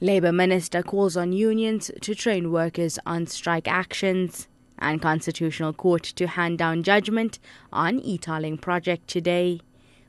Labour Minister calls on unions to train workers on strike actions. And Constitutional Court to hand down judgment on e-tolling project today.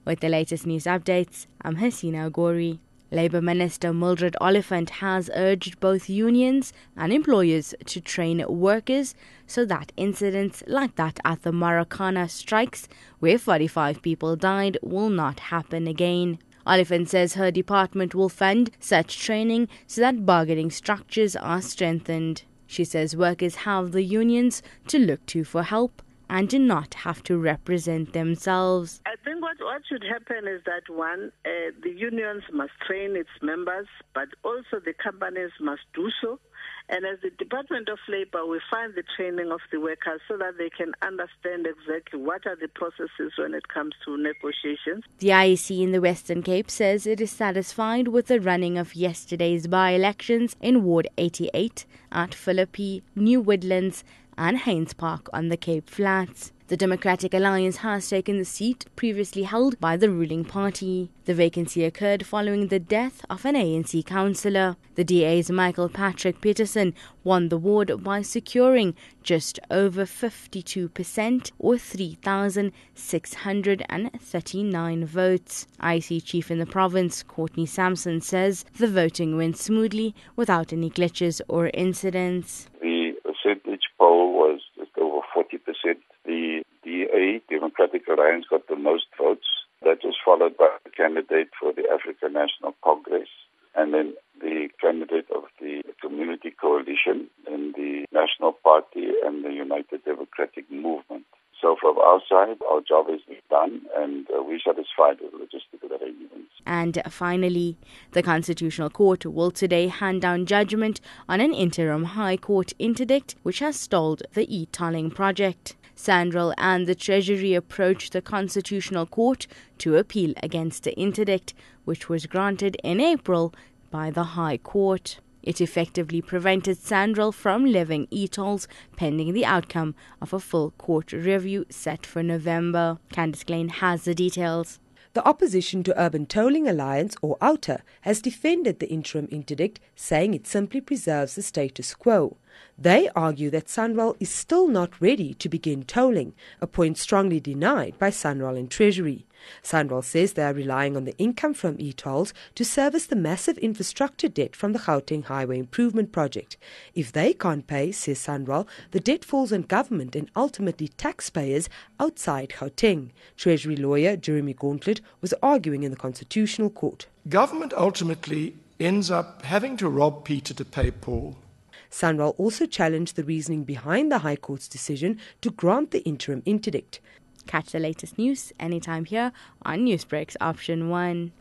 With the latest news updates, I'm Hasina Gori. Labour Minister Mildred Oliphant has urged both unions and employers to train workers so that incidents like that at the Maracana strikes, where 45 people died, will not happen again. Oliphant says her department will fund such training so that bargaining structures are strengthened. She says workers have the unions to look to for help and do not have to represent themselves. I think what should happen is that, one, the unions must train its members, but also the companies must do so. And as the Department of Labour, we find the training of the workers so that they can understand exactly what are the processes when it comes to negotiations. The IEC in the Western Cape says it is satisfied with the running of yesterday's by-elections in Ward 88 at Philippi, New Woodlands and Haynes Park on the Cape Flats. The Democratic Alliance has taken the seat previously held by the ruling party. The vacancy occurred following the death of an ANC councillor. The DA's Michael Patrick Peterson won the ward by securing just over 52% or 3,639 votes. IEC chief in the province, Courtney Sampson, says the voting went smoothly without any glitches or incidents. The percentage poll was just over 40%. The DA, Democratic Alliance, got the most votes. That was followed by the candidate for the African National Congress, and then the candidate of the Community Coalition, and the National Party and the United Democratic Movement. So from our side, our job is done, and we're satisfied with the logistical arrangements. And finally, the Constitutional Court will today hand down judgment on an interim High Court interdict which has stalled the e-tolling project. Sandrell and the Treasury approached the Constitutional Court to appeal against the interdict, which was granted in April by the High Court. It effectively prevented Sandrell from levying e-tolls pending the outcome of a full court review set for November. Candice Klein has the details. The opposition to Urban Tolling Alliance, or OUTA, has defended the interim interdict, saying it simply preserves the status quo. They argue that Sanral is still not ready to begin tolling, a point strongly denied by Sanral and Treasury. Sanral says they are relying on the income from e-tolls to service the massive infrastructure debt from the Gauteng Highway Improvement Project. If they can't pay, says Sanral, the debt falls on government and ultimately taxpayers outside Gauteng. Treasury lawyer Jeremy Gauntlet was arguing in the Constitutional Court. Government ultimately ends up having to rob Peter to pay Paul. Sanral also challenged the reasoning behind the High Court's decision to grant the interim interdict. Catch the latest news anytime here on Newsbreak's Option 1.